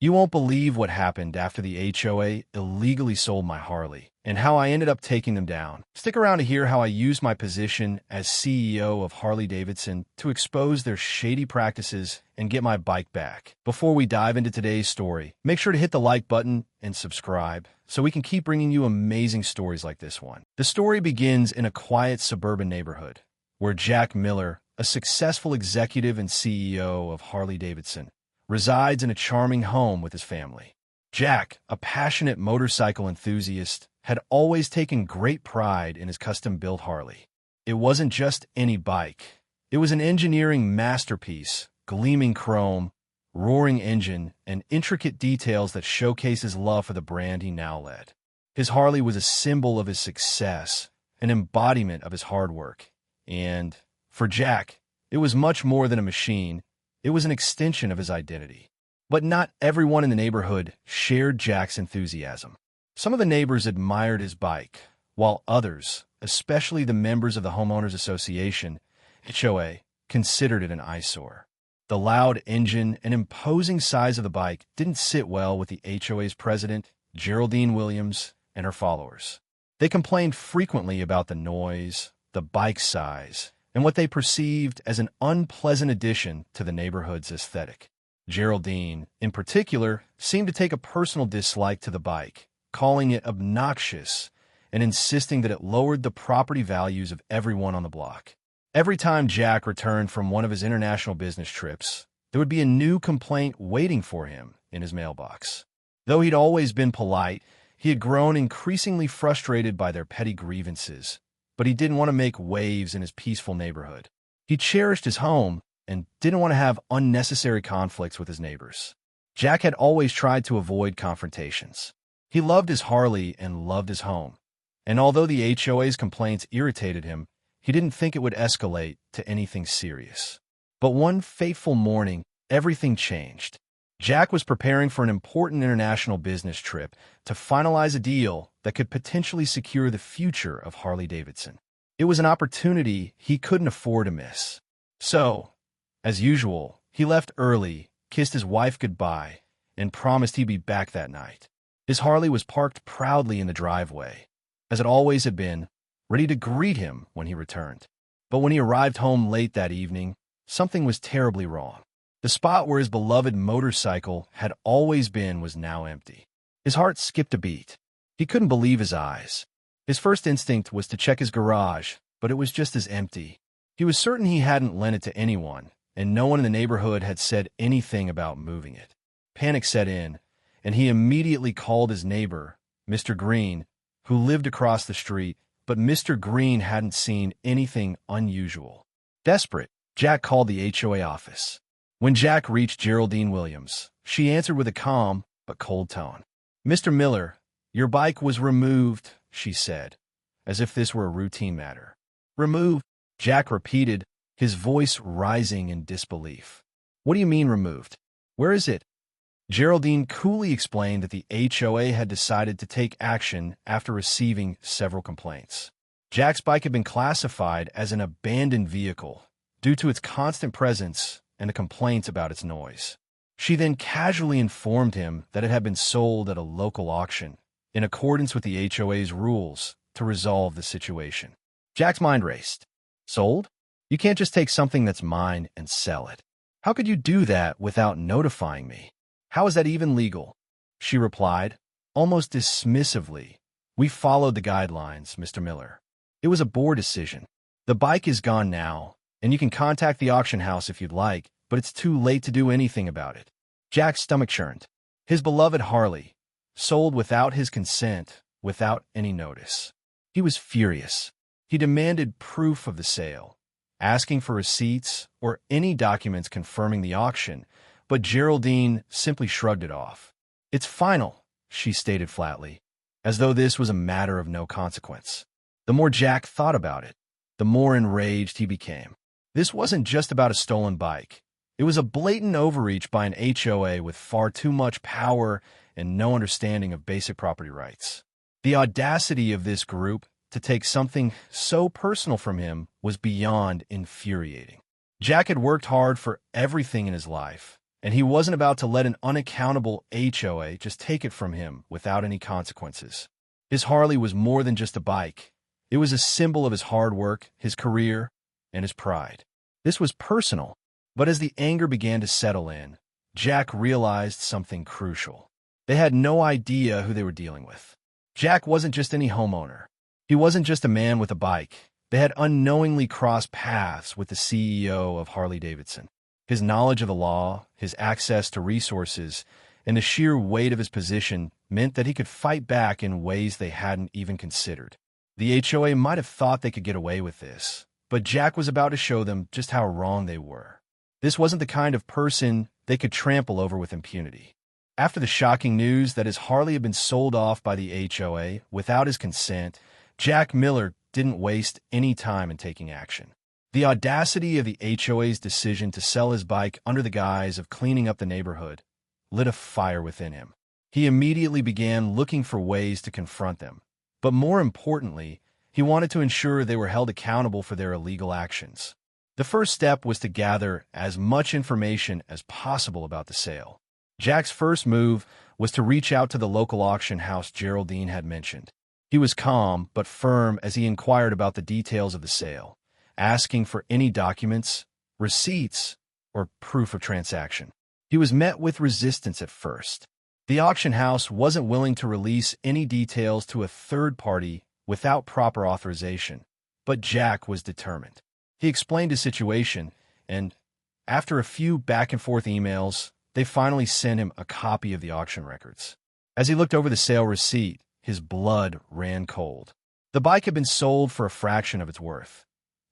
You won't believe what happened after the HOA illegally sold my Harley, and how I ended up taking them down. Stick around to hear how I used my position as CEO of Harley-Davidson to expose their shady practices and get my bike back. Before we dive into today's story, make sure to hit the like button and subscribe so we can keep bringing you amazing stories like this one. The story begins in a quiet suburban neighborhood where Jack Miller, a successful executive and CEO of Harley-Davidson, resides in a charming home with his family. Jack, a passionate motorcycle enthusiast, had always taken great pride in his custom-built Harley. It wasn't just any bike. It was an engineering masterpiece, gleaming chrome, roaring engine, and intricate details that showcase his love for the brand he now led. His Harley was a symbol of his success, an embodiment of his hard work. And, for Jack, it was much more than a machine. It was an extension of his identity. But not everyone in the neighborhood shared Jack's enthusiasm. Some of the neighbors admired his bike, while others, especially the members of the Homeowners Association, HOA, considered it an eyesore. The loud engine and imposing size of the bike didn't sit well with the HOA's president, Geraldine Williams, and her followers. They complained frequently about the noise, the bike size, and what they perceived as an unpleasant addition to the neighborhood's aesthetic. Geraldine, in particular, seemed to take a personal dislike to the bike, calling it obnoxious and insisting that it lowered the property values of everyone on the block. Every time Jack returned from one of his international business trips, there would be a new complaint waiting for him in his mailbox. Though he'd always been polite, he had grown increasingly frustrated by their petty grievances, but he didn't want to make waves in his peaceful neighborhood. He cherished his home and didn't want to have unnecessary conflicts with his neighbors. Jack had always tried to avoid confrontations. He loved his Harley and loved his home, and although the HOA's complaints irritated him, he didn't think it would escalate to anything serious. But one fateful morning, everything changed. Jack was preparing for an important international business trip to finalize a deal that could potentially secure the future of Harley-Davidson. It was an opportunity he couldn't afford to miss. So, as usual, he left early, kissed his wife goodbye, and promised he'd be back that night. His Harley was parked proudly in the driveway, as it always had been, ready to greet him when he returned. But when he arrived home late that evening, something was terribly wrong. The spot where his beloved motorcycle had always been was now empty. His heart skipped a beat. He couldn't believe his eyes. His first instinct was to check his garage, but it was just as empty. He was certain he hadn't lent it to anyone, and no one in the neighborhood had said anything about moving it. Panic set in, and he immediately called his neighbor, Mr. Green, who lived across the street, but Mr. Green hadn't seen anything unusual. Desperate, Jack called the HOA office. When Jack reached Geraldine Williams, she answered with a calm but cold tone. "Mr. Miller, your bike was removed," she said, as if this were a routine matter. "Removed?" Jack repeated, his voice rising in disbelief. "What do you mean removed? Where is it?" Geraldine coolly explained that the HOA had decided to take action after receiving several complaints. Jack's bike had been classified as an abandoned vehicle due to its constant presence and the complaints about its noise. She then casually informed him that it had been sold at a local auction, in accordance with the HOA's rules, to resolve the situation. Jack's mind raced. Sold? You can't just take something that's mine and sell it. How could you do that without notifying me? How is that even legal? She replied, almost dismissively. We followed the guidelines, Mr. Miller. It was a board decision. The bike is gone now, and you can contact the auction house if you'd like, but it's too late to do anything about it. Jack's stomach churned. His beloved Harley, sold without his consent, without any notice. He was furious. He demanded proof of the sale, asking for receipts or any documents confirming the auction, but Geraldine simply shrugged it off. It's final, she stated flatly, as though this was a matter of no consequence. The more Jack thought about it, the more enraged he became. This wasn't just about a stolen bike. It was a blatant overreach by an HOA with far too much power and no understanding of basic property rights. The audacity of this group to take something so personal from him was beyond infuriating. Jack had worked hard for everything in his life, and he wasn't about to let an unaccountable HOA just take it from him without any consequences. His Harley was more than just a bike. It was a symbol of his hard work, his career, and his pride. This was personal, but as the anger began to settle in, Jack realized something crucial. They had no idea who they were dealing with. Jack wasn't just any homeowner. He wasn't just a man with a bike. They had unknowingly crossed paths with the CEO of Harley-Davidson. His knowledge of the law, his access to resources, and the sheer weight of his position meant that he could fight back in ways they hadn't even considered. The HOA might have thought they could get away with this, but Jack was about to show them just how wrong they were. This wasn't the kind of person they could trample over with impunity. After the shocking news that his Harley had been sold off by the HOA without his consent, Jack Miller didn't waste any time in taking action. The audacity of the HOA's decision to sell his bike under the guise of cleaning up the neighborhood lit a fire within him. He immediately began looking for ways to confront them. But more importantly, he wanted to ensure they were held accountable for their illegal actions. The first step was to gather as much information as possible about the sale. Jack's first move was to reach out to the local auction house Geraldine had mentioned. He was calm but firm as he inquired about the details of the sale, asking for any documents, receipts, or proof of transaction. He was met with resistance at first. The auction house wasn't willing to release any details to a third party without proper authorization, but Jack was determined. He explained his situation, and after a few back-and-forth emails, they finally sent him a copy of the auction records. As he looked over the sale receipt, his blood ran cold. The bike had been sold for a fraction of its worth,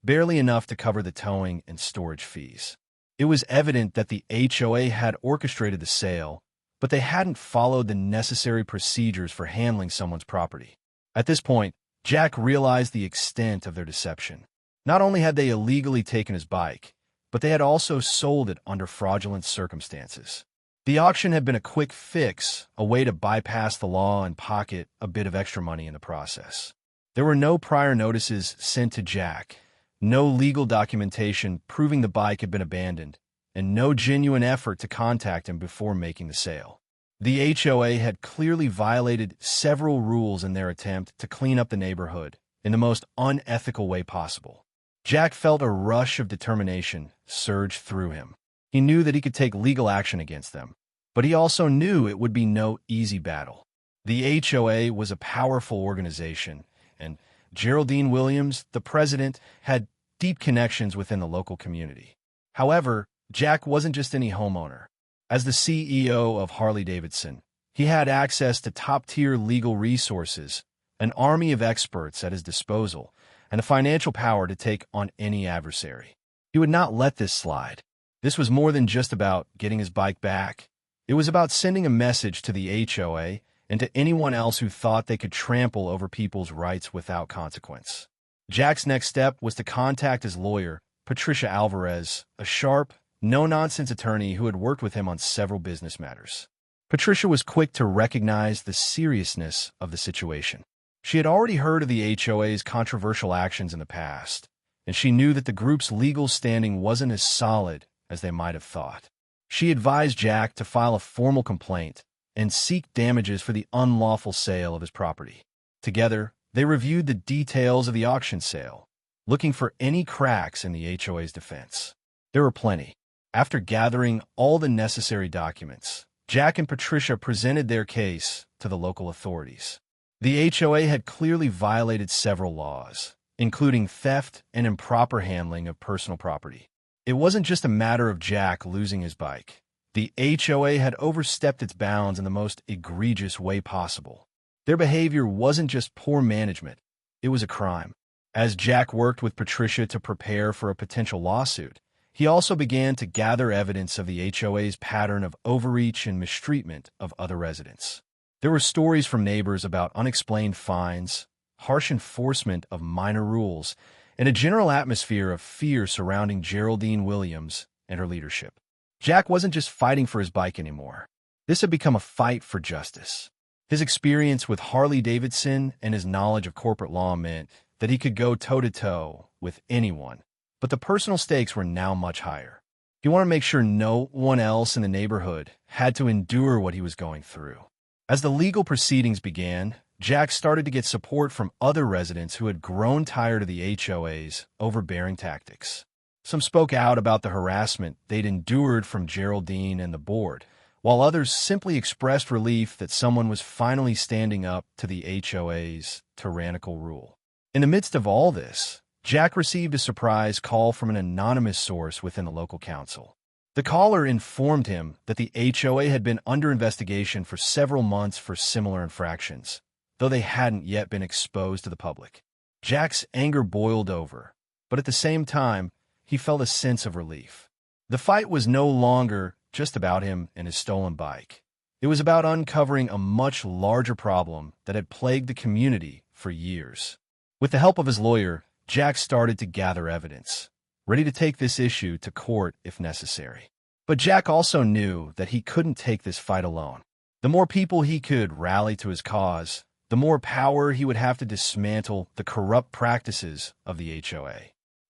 barely enough to cover the towing and storage fees. It was evident that the HOA had orchestrated the sale, but they hadn't followed the necessary procedures for handling someone's property. At this point, Jack realized the extent of their deception. Not only had they illegally taken his bike, but they had also sold it under fraudulent circumstances. The auction had been a quick fix, a way to bypass the law and pocket a bit of extra money in the process. There were no prior notices sent to Jack, no legal documentation proving the bike had been abandoned, and no genuine effort to contact him before making the sale. The HOA had clearly violated several rules in their attempt to clean up the neighborhood in the most unethical way possible. Jack felt a rush of determination surge through him. He knew that he could take legal action against them, but he also knew it would be no easy battle. The HOA was a powerful organization, and Geraldine Williams, the president, had deep connections within the local community. However, Jack wasn't just any homeowner. As the CEO of Harley-Davidson, he had access to top-tier legal resources, an army of experts at his disposal, and the financial power to take on any adversary. He would not let this slide. This was more than just about getting his bike back. It was about sending a message to the HOA and to anyone else who thought they could trample over people's rights without consequence. Jack's next step was to contact his lawyer, Patricia Alvarez, a sharp, no-nonsense attorney who had worked with him on several business matters. Patricia was quick to recognize the seriousness of the situation. She had already heard of the HOA's controversial actions in the past, and she knew that the group's legal standing wasn't as solid as they might have thought. She advised Jack to file a formal complaint and seek damages for the unlawful sale of his property. Together, they reviewed the details of the auction sale, looking for any cracks in the HOA's defense. There were plenty. After gathering all the necessary documents, Jack and Patricia presented their case to the local authorities. The HOA had clearly violated several laws, including theft and improper handling of personal property. It wasn't just a matter of Jack losing his bike. The HOA had overstepped its bounds in the most egregious way possible. Their behavior wasn't just poor management, it was a crime. As Jack worked with Patricia to prepare for a potential lawsuit, he also began to gather evidence of the HOA's pattern of overreach and mistreatment of other residents. There were stories from neighbors about unexplained fines, harsh enforcement of minor rules, and a general atmosphere of fear surrounding Geraldine Williams and her leadership. Jack wasn't just fighting for his bike anymore. This had become a fight for justice. His experience with Harley-Davidson and his knowledge of corporate law meant that he could go toe-to-toe with anyone, but the personal stakes were now much higher. He wanted to make sure no one else in the neighborhood had to endure what he was going through. As the legal proceedings began, Jack started to get support from other residents who had grown tired of the HOA's overbearing tactics. Some spoke out about the harassment they'd endured from Geraldine and the board, while others simply expressed relief that someone was finally standing up to the HOA's tyrannical rule. In the midst of all this, Jack received a surprise call from an anonymous source within the local council. The caller informed him that the HOA had been under investigation for several months for similar infractions, though they hadn't yet been exposed to the public. Jack's anger boiled over, but at the same time, he felt a sense of relief. The fight was no longer just about him and his stolen bike. It was about uncovering a much larger problem that had plagued the community for years. With the help of his lawyer, Jack started to gather evidence, ready to take this issue to court if necessary. But Jack also knew that he couldn't take this fight alone. The more people he could rally to his cause, the more power he would have to dismantle the corrupt practices of the HOA.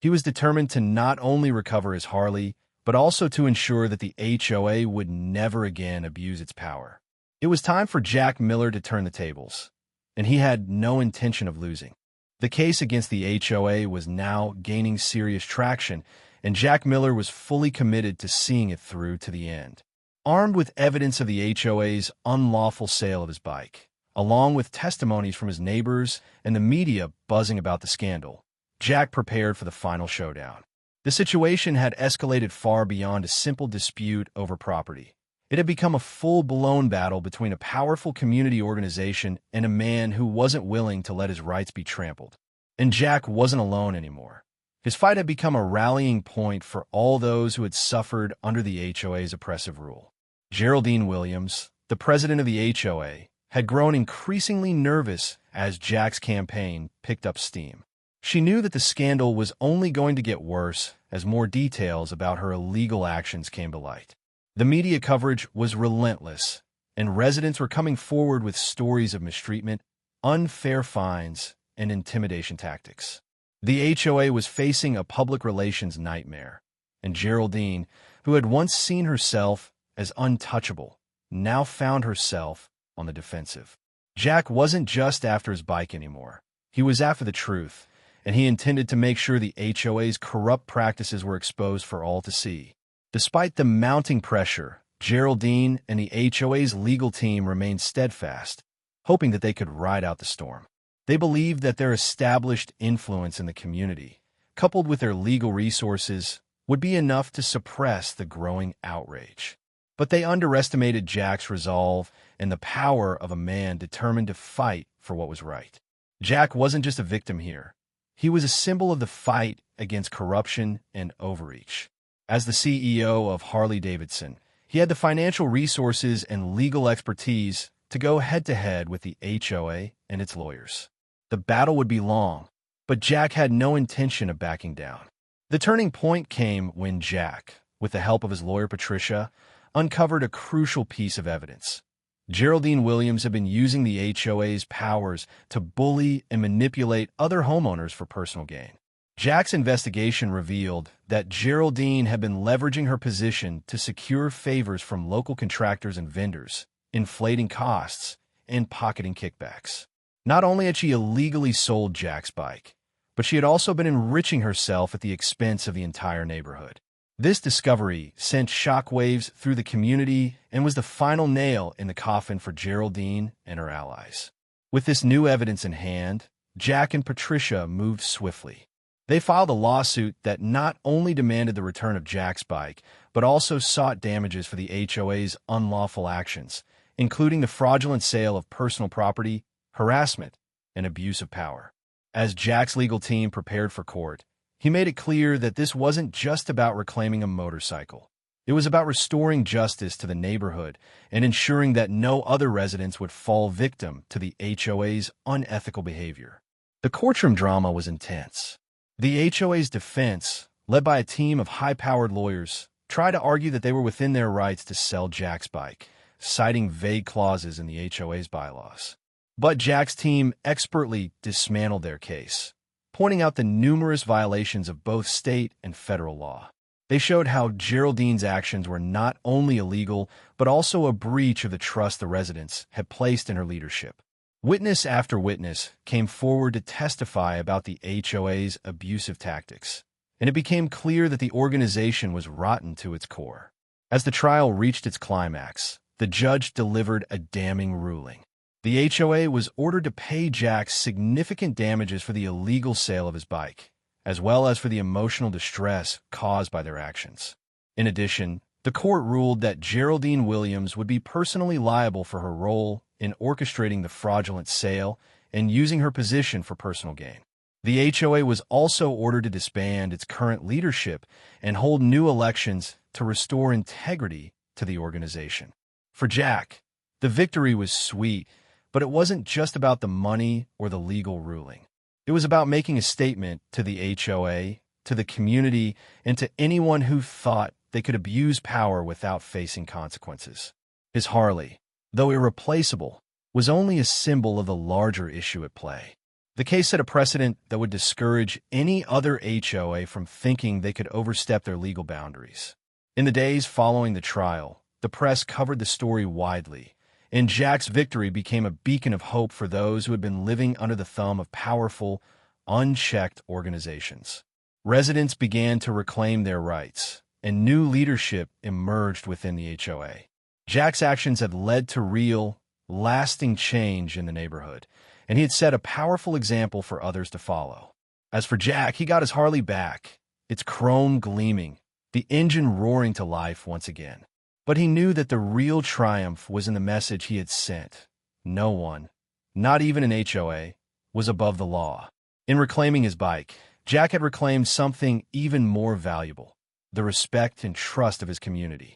He was determined to not only recover his Harley, but also to ensure that the HOA would never again abuse its power. It was time for Jack Miller to turn the tables, and he had no intention of losing. The case against the HOA was now gaining serious traction, and Jack Miller was fully committed to seeing it through to the end. Armed with evidence of the HOA's unlawful sale of his bike, along with testimonies from his neighbors and the media buzzing about the scandal, Jack prepared for the final showdown. The situation had escalated far beyond a simple dispute over property. It had become a full-blown battle between a powerful community organization and a man who wasn't willing to let his rights be trampled. And Jack wasn't alone anymore. His fight had become a rallying point for all those who had suffered under the HOA's oppressive rule. Geraldine Williams, the president of the HOA, had grown increasingly nervous as Jack's campaign picked up steam. She knew that the scandal was only going to get worse as more details about her illegal actions came to light. The media coverage was relentless, and residents were coming forward with stories of mistreatment, unfair fines, and intimidation tactics. The HOA was facing a public relations nightmare, and Geraldine, who had once seen herself as untouchable, now found herself on the defensive. Jack wasn't just after his bike anymore. He was after the truth, and he intended to make sure the HOA's corrupt practices were exposed for all to see. Despite the mounting pressure, Geraldine and the HOA's legal team remained steadfast, hoping that they could ride out the storm. They believed that their established influence in the community, coupled with their legal resources, would be enough to suppress the growing outrage. But they underestimated Jack's resolve and the power of a man determined to fight for what was right. Jack wasn't just a victim here. He was a symbol of the fight against corruption and overreach. As the CEO of Harley-Davidson, he had the financial resources and legal expertise to go head-to-head with the HOA and its lawyers. The battle would be long, but Jack had no intention of backing down. The turning point came when Jack, with the help of his lawyer Patricia, uncovered a crucial piece of evidence. Geraldine Williams had been using the HOA's powers to bully and manipulate other homeowners for personal gain. Jack's investigation revealed that Geraldine had been leveraging her position to secure favors from local contractors and vendors, inflating costs and pocketing kickbacks. Not only had she illegally sold Jack's bike, but she had also been enriching herself at the expense of the entire neighborhood. This discovery sent shockwaves through the community and was the final nail in the coffin for Geraldine and her allies. With this new evidence in hand, Jack and Patricia moved swiftly. They filed a lawsuit that not only demanded the return of Jack's bike, but also sought damages for the HOA's unlawful actions, including the fraudulent sale of personal property, harassment, and abuse of power. As Jack's legal team prepared for court, he made it clear that this wasn't just about reclaiming a motorcycle. It was about restoring justice to the neighborhood and ensuring that no other residents would fall victim to the HOA's unethical behavior. The courtroom drama was intense. The HOA's defense, led by a team of high-powered lawyers, tried to argue that they were within their rights to sell Jack's bike, citing vague clauses in the HOA's bylaws. But Jack's team expertly dismantled their case, pointing out the numerous violations of both state and federal law. They showed how Geraldine's actions were not only illegal, but also a breach of the trust the residents had placed in her leadership. Witness after witness came forward to testify about the HOA's abusive tactics, and it became clear that the organization was rotten to its core. As the trial reached its climax, the judge delivered a damning ruling. The HOA was ordered to pay Jack significant damages for the illegal sale of his bike, as well as for the emotional distress caused by their actions. In addition, the court ruled that Geraldine Williams would be personally liable for her role in orchestrating the fraudulent sale and using her position for personal gain. The HOA was also ordered to disband its current leadership and hold new elections to restore integrity to the organization. For Jack, the victory was sweet, but it wasn't just about the money or the legal ruling. It was about making a statement to the HOA, to the community, and to anyone who thought they could abuse power without facing consequences. His Harley, though irreplaceable, was only a symbol of the larger issue at play. The case set a precedent that would discourage any other HOA from thinking they could overstep their legal boundaries. In the days following the trial, the press covered the story widely, and Jack's victory became a beacon of hope for those who had been living under the thumb of powerful, unchecked organizations. Residents began to reclaim their rights, and new leadership emerged within the HOA. Jack's actions had led to real, lasting change in the neighborhood, and he had set a powerful example for others to follow. As for Jack, he got his Harley back, its chrome gleaming, the engine roaring to life once again. But he knew that the real triumph was in the message he had sent. No one, not even an HOA, was above the law. In reclaiming his bike, Jack had reclaimed something even more valuable: the respect and trust of his community.